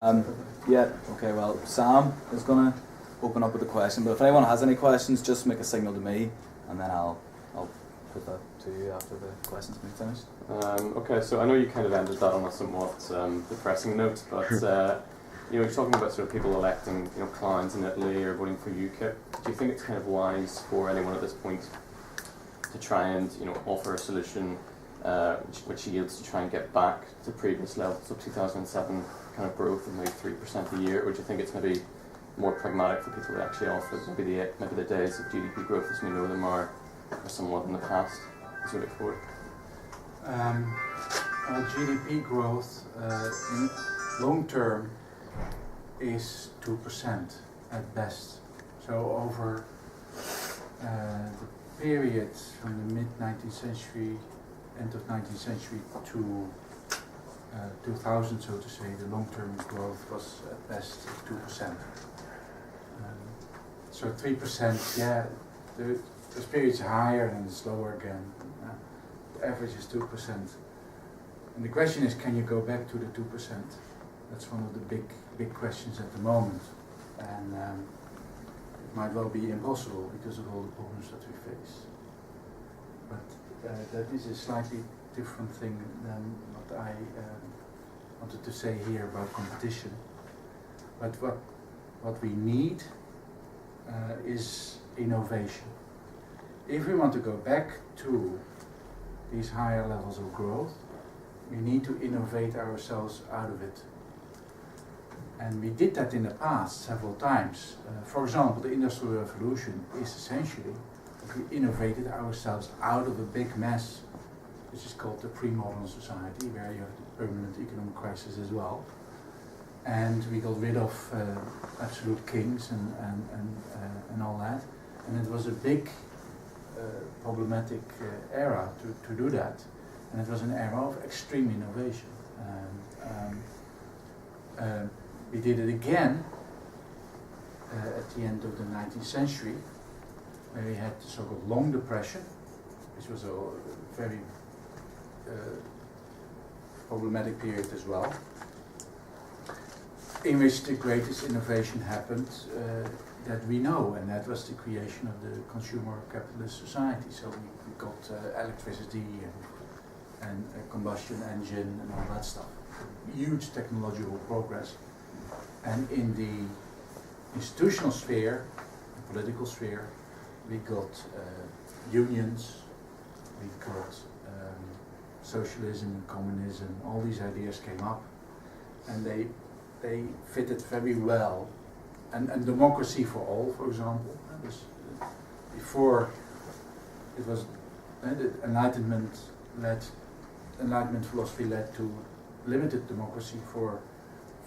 Yeah, okay, well, Sam is going to open up with a question, but if anyone has any questions, just make a signal to me, and then I'll put that to you after the question's been finished. Okay, so I know you kind of ended that on a somewhat depressing note, but you're talking about sort of people electing clowns in Italy or voting for UKIP. Do you think it's kind of wise for anyone at this point to try and offer a solution which yields to try and get back to previous levels of 2007 kind of growth of maybe 3% a year, or do you think it's maybe more pragmatic for people to actually offer maybe the days of GDP growth as we know them are somewhat in the past as we look forward? GDP growth in long term is 2% at best. So over the period from the mid-19th century, end of 19th century to 2000, so to say, the long-term growth was at best 2%. So 3%, yeah, there's periods higher and it's lower again. The average is 2%. And the question is, can you go back to the 2%? That's one of the big questions at the moment. And it might well be impossible because of all the problems that we face. But that is a slightly different thing than what I wanted to say here about competition. But what we need is innovation. If we want to go back to these higher levels of growth, we need to innovate ourselves out of it. And we did that in the past several times. For example, the Industrial Revolution is essentially that we innovated ourselves out of a big mess, which is called the pre-modern society, where you have the permanent economic crisis as well. And we got rid of absolute kings and all that. And it was a big problematic era to do that. And it was an era of extreme innovation. We did it again at the end of the 19th century, where we had the so-called Long Depression, which was a very problematic period as well, in which the greatest innovation happened that we know, and that was the creation of the consumer capitalist society. So we got electricity and a combustion engine and all that stuff. Huge technological progress. And in the institutional sphere, the political sphere, we got unions, we got socialism and communism, all these ideas came up, and they fitted very well. And democracy for all, for example, was before it was the Enlightenment philosophy led to limited democracy for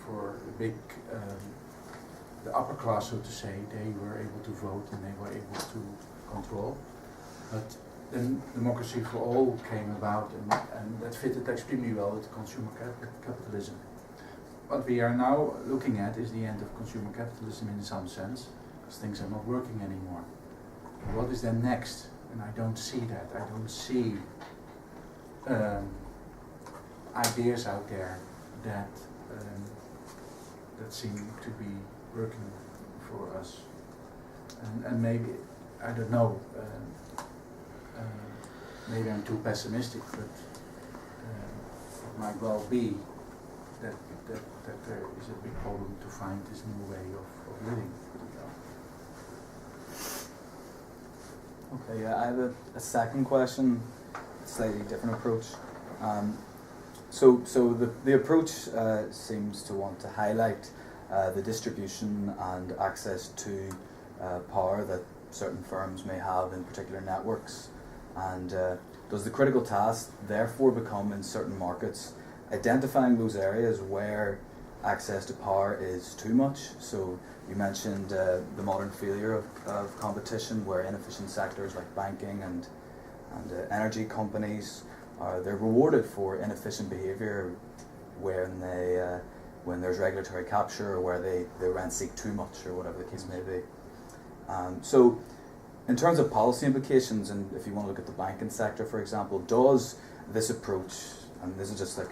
the big, the upper class, so to say. They were able to vote and they were able to control. But then democracy for all came about, and that fitted extremely well with consumer capitalism. What we are now looking at is the end of consumer capitalism in some sense, because things are not working anymore. What is then next? And I don't see that. I don't see ideas out there that seem to be working for us. And maybe, I don't know, maybe I'm too pessimistic, but it might well be that there is a big problem to find this new way of living. Okay, yeah, I have a second question, slightly different approach. So the approach seems to want to highlight the distribution and access to power that certain firms may have in particular networks. And does the critical task therefore become, in certain markets, identifying those areas where access to power is too much? So you mentioned the modern failure of competition, where inefficient sectors like banking and energy companies they're rewarded for inefficient behaviour when there's regulatory capture, or where they rent seek too much, or whatever the case may be. So in terms of policy implications, and if you want to look at the banking sector, for example, does this approach, and this is just like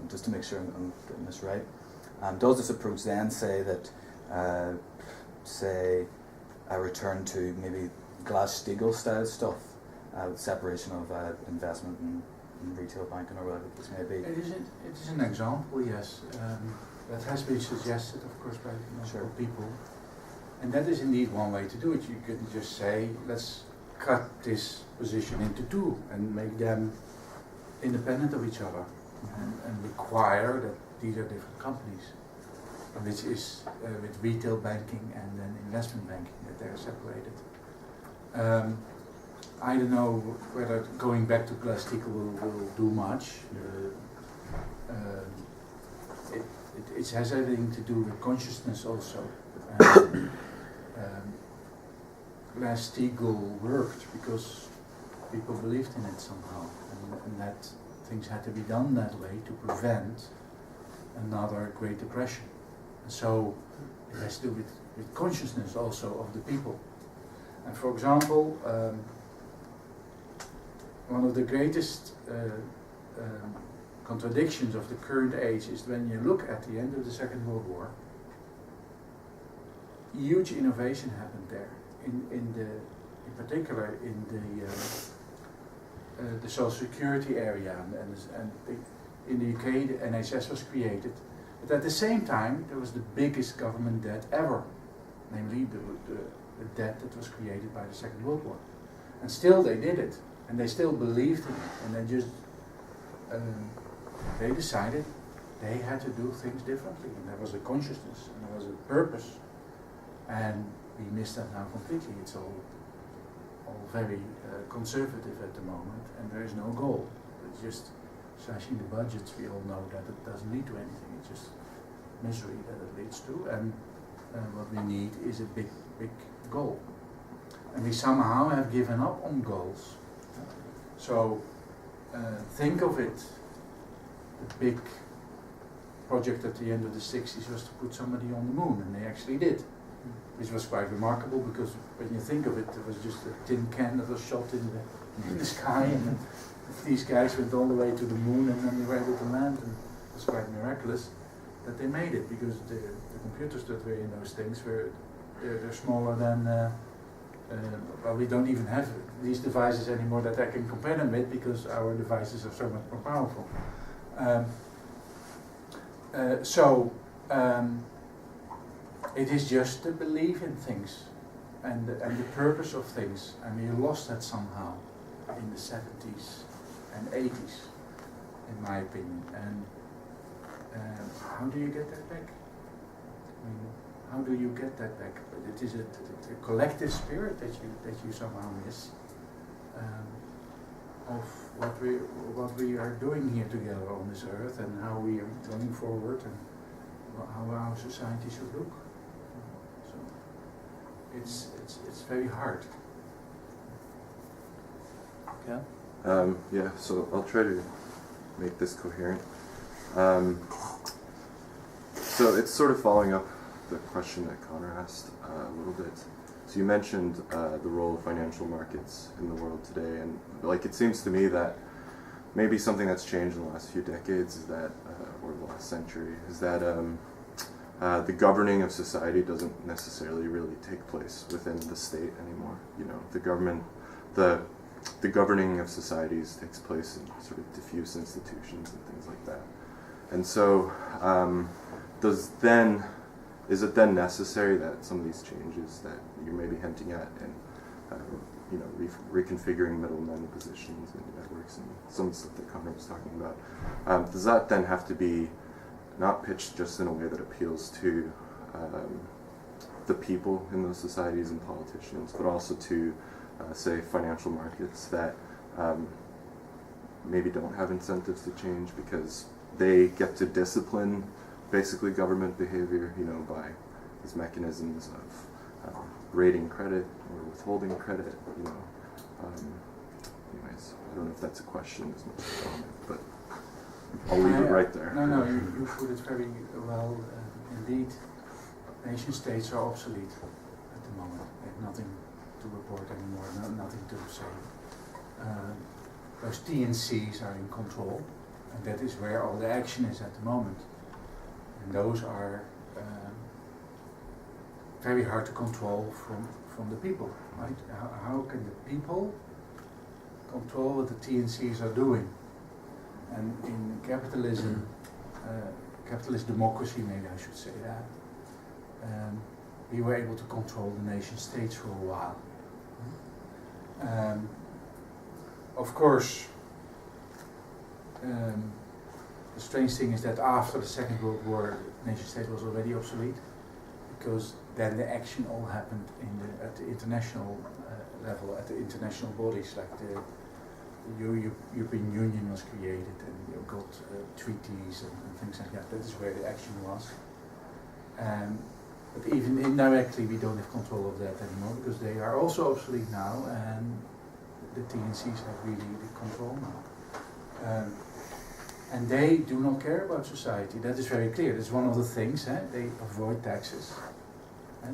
just to make sure I'm getting this right, Does this approach then say that, say, a return to maybe Glass-Steagall style stuff, with separation of investment and retail banking or whatever this may be? It is an example, yes. That has been suggested, of course, by multiple people. And that is indeed one way to do it. You could just say, let's cut this position into two and make them independent of each other, and require that these are different companies, which is with retail banking and then investment banking, that they are separated. I don't know whether going back to Glass-Steagall will do much. It has everything to do with consciousness also. Glass-Steagall worked because people believed in it somehow, and that things had to be done that way to prevent another Great Depression. And so it has to do with consciousness also of the people. And for example, one of the greatest contradictions of the current age is when you look at the end of the Second World War, huge innovation happened there. In particular in the social security area, and in the UK the NHS was created. But at the same time, there was the biggest government debt ever, namely the debt that was created by the Second World War. And still they did it, and they still believed in it, and they just they decided they had to do things differently, and there was a consciousness, and there was a purpose, and we miss that now completely. It's all very conservative at the moment, and there is no goal. It's just slashing the budgets. We all know that it doesn't lead to anything. It's just misery that it leads to, and what we need is a big goal. And we somehow have given up on goals. So think of it, the big project at the end of the 60s was to put somebody on the moon, and they actually did. Which was quite remarkable, because when you think of it, it was just a tin can that was shot in the sky, and these guys went all the way to the moon, and then they were able to land, and it was quite miraculous that they made it, because the computers that were in those things they're smaller than well, we don't even have these devices anymore that I can compare them with, because our devices are so much more powerful. It is just the belief in things and the purpose of things, and we lost that somehow in the 70s and 80s, in my opinion. And how do you get that back? I mean, how do you get that back? It is a collective spirit that you somehow miss, of what we are doing here together on this earth, and how we are going forward, and how our society should look. It's very hard. Yeah. Yeah. So I'll try to make this coherent. So it's sort of following up the question that Connor asked a little bit. So you mentioned the role of financial markets in the world today, and like it seems to me that maybe something that's changed in the last few decades is that, or the last century, is that the governing of society doesn't necessarily really take place within the state anymore. You know, the government, the governing of societies takes place in sort of diffuse institutions and things like that. And so, is it then necessary that some of these changes that you're maybe hinting at, and reconfiguring middlemen positions and networks and some of the stuff that Connor was talking about, does that then have to be not pitched just in a way that appeals to the people in those societies and politicians, but also to, say, financial markets that maybe don't have incentives to change because they get to discipline basically government behavior, by these mechanisms of rating credit or withholding credit, anyways, I don't know if that's a question as much as a comment, but I'll leave it right there. No, you put it very well. Indeed, nation states are obsolete at the moment. They have nothing to report anymore, nothing to say. Those TNCs are in control, and that is where all the action is at the moment. And those are very hard to control from the people, right? How can the people control what the TNCs are doing? And in capitalism, capitalist democracy, maybe I should say that, we were able to control the nation states for a while. Of course, the strange thing is that after the Second World War, the nation state was already obsolete, because then the action all happened at the international level, at the international bodies, like the European Union was created, and you got treaties and things like that. That is where the action was. But even indirectly, we don't have control of that anymore, because they are also obsolete now, and the TNCs have really the control now. And they do not care about society. That is very clear. That's one of the things. They avoid taxes.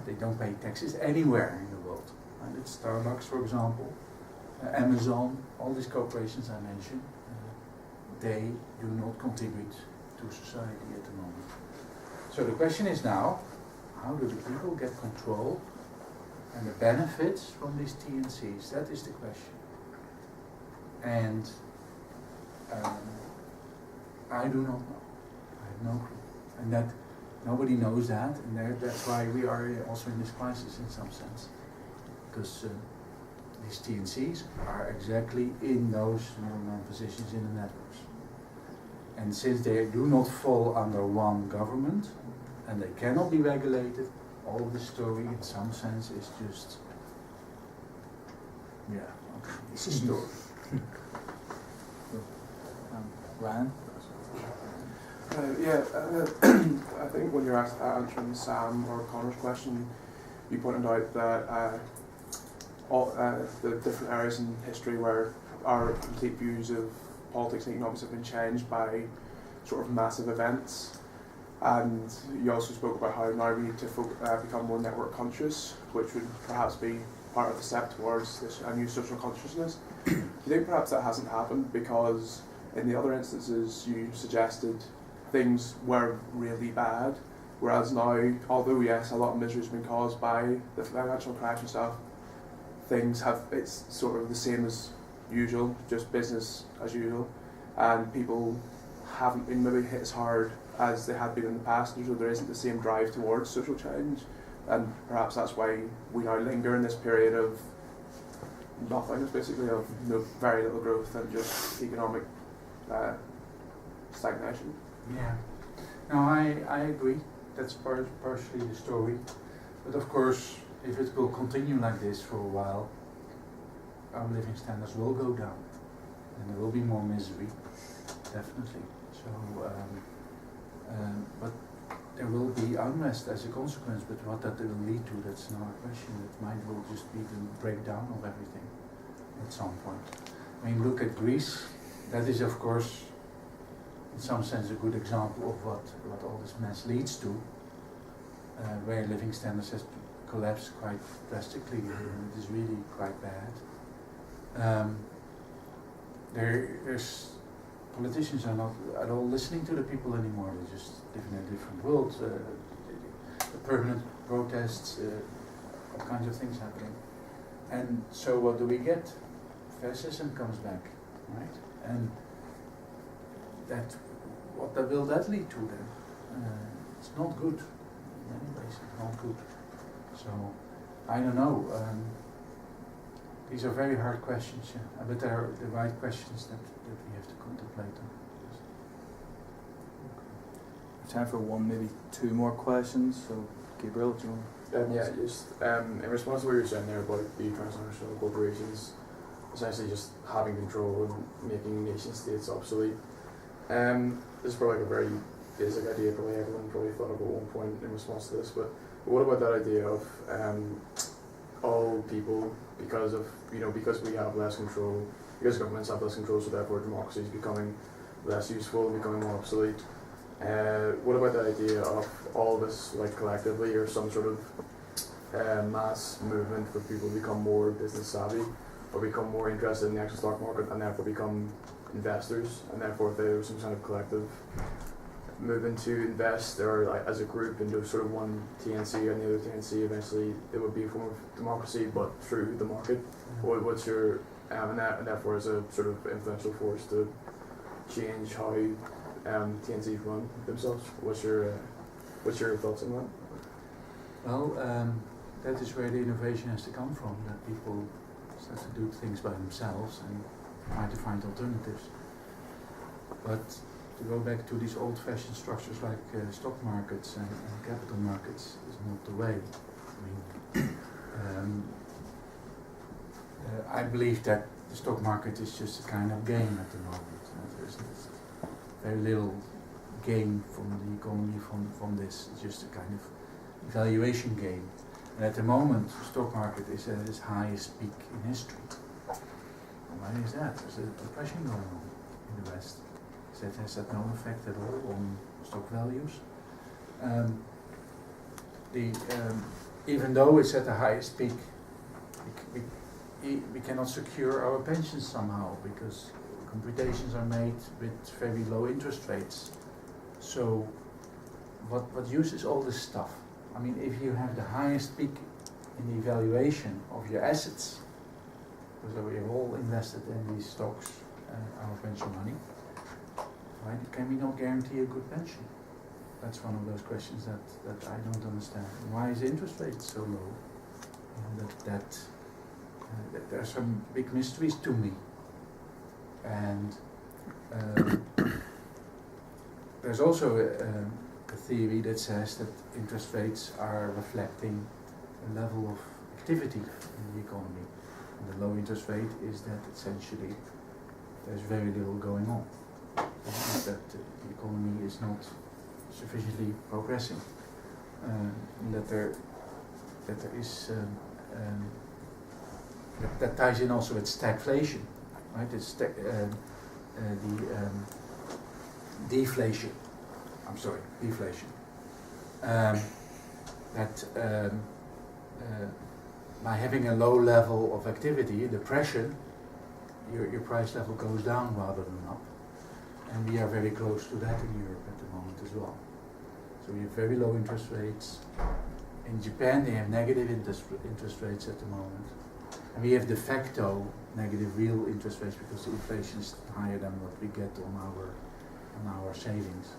They don't pay taxes anywhere in the world. It's Starbucks, for example, Amazon, all these corporations I mentioned, they do not contribute to society at the moment. So the question is now, how do the people get control and the benefits from these TNCs? That is the question. And I do not know. I have no clue. And that nobody knows that, and that's why we are also in this crisis in some sense. Because these TNCs are exactly in those middleman positions in the networks. And since they do not fall under one government, and they cannot be regulated, all of the story in some sense is just, it's a story. Ryan? I think when you're answering Sam or Connor's question, you pointed out that all the different areas in history where our complete views of politics and economics have been changed by sort of massive events. And you also spoke about how now we need to become more network conscious, which would perhaps be part of the step towards a new social consciousness. Do you think perhaps that hasn't happened because in the other instances you suggested things were really bad, whereas now, although yes, a lot of misery has been caused by the financial crash and stuff, it's sort of the same as usual, just business as usual, and people haven't been maybe hit as hard as they had been in the past, so there isn't the same drive towards social change, and perhaps that's why we now linger in this period of nothing, basically, of very little growth and just economic stagnation. Yeah, no, I agree. That's partially the story. But of course, if it will continue like this for a while, our living standards will go down, and there will be more misery, definitely. So, but there will be unrest as a consequence. But what that will lead to, that's another question. It might well just be the breakdown of everything at some point. I mean, look at Greece. That is, of course, in some sense, a good example of what all this mess leads to, where living standards has collapsed quite drastically, and it is really quite bad. There's politicians are not at all listening to the people anymore. They just live in a different world. The permanent protests, all kinds of things happening, and so what do we get? Fascism comes back, right? And what will that lead to then? It's not good. In many ways, it's not good. So, I don't know. These are very hard questions, but they are the right questions that we have to contemplate on. Time for one, maybe two more questions. So, Gabriel, do you want? In response to what you were saying there about the transnational corporations essentially just having control and making nation states obsolete. This is probably like a very basic idea, probably everyone probably thought of at one point in response to this, but what about that idea of all people, because we have less control, because governments have less control, so therefore democracy is becoming less useful, becoming more obsolete. What about the idea of all of us, like collectively, or some sort of mass movement for people to become more business savvy, or become more interested in the actual stock market, and therefore become investors, and therefore if there was some kind of collective moving to invest or like as a group into sort of one TNC and the other TNC, eventually it would be a form of democracy, but through the market. What's your and therefore as a sort of influential force to change how TNCs run themselves? What's your thoughts on that? Well, that is where the innovation has to come from, that people start to do things by themselves and try to find alternatives. But to go back to these old-fashioned structures like stock markets and capital markets is not the way. I mean, I believe that the stock market is just a kind of game at the moment. There's very little gain from the economy from this. It's just a kind of valuation game. And at the moment, the stock market is at its highest peak in history. Why is that? There's a depression going on in the West. Has that no effect at all on stock values? Even though it's at the highest peak, we cannot secure our pensions somehow because computations are made with very low interest rates. So what use is all this stuff? I mean, if you have the highest peak in the valuation of your assets, because we have all invested in these stocks, our pension money, why can we not guarantee a good pension? That's one of those questions that I don't understand. Why is interest rate so low? That there are some big mysteries to me. And there's also a theory that says that interest rates are reflecting a level of activity in the economy. And the low interest rate is that essentially there's very little going on. That the economy is not sufficiently progressing, and that there is that ties in also with stagflation, right? It's deflation. Deflation. By having a low level of activity, depression, your price level goes down rather than up. And we are very close to that in Europe at the moment as well. So we have very low interest rates. In Japan they have negative interest rates at the moment. And we have de facto negative real interest rates because the inflation is higher than what we get on our savings.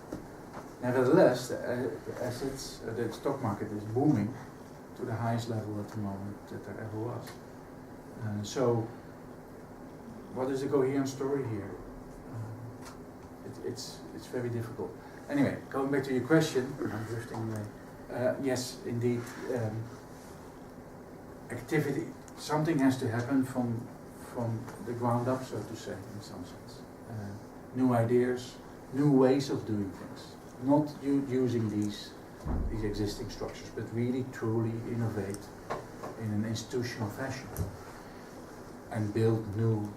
Nevertheless, the stock market is booming to the highest level at the moment that there ever was. So what is the coherent story here? It's very difficult. Anyway, going back to your question, I'm drifting away. Yes, indeed, activity. Something has to happen from the ground up, so to say, in some sense. New ideas, new ways of doing things. Not using these existing structures, but really truly innovate in an institutional fashion and build new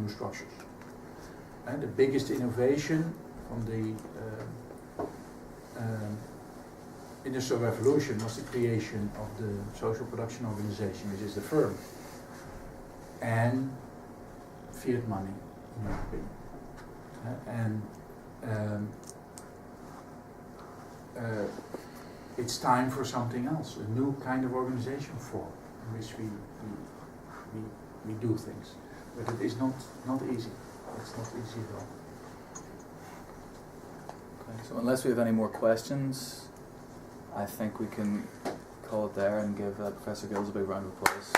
structures. And the biggest innovation from the Industrial Revolution was the creation of the social production organization, which is the firm, and fiat money, in my opinion. It's time for something else, a new kind of organization form in which we do things. But it is not easy. It's not easy at all. Okay, so unless we have any more questions, I think we can call it there and give Professor Gilles a big round of applause.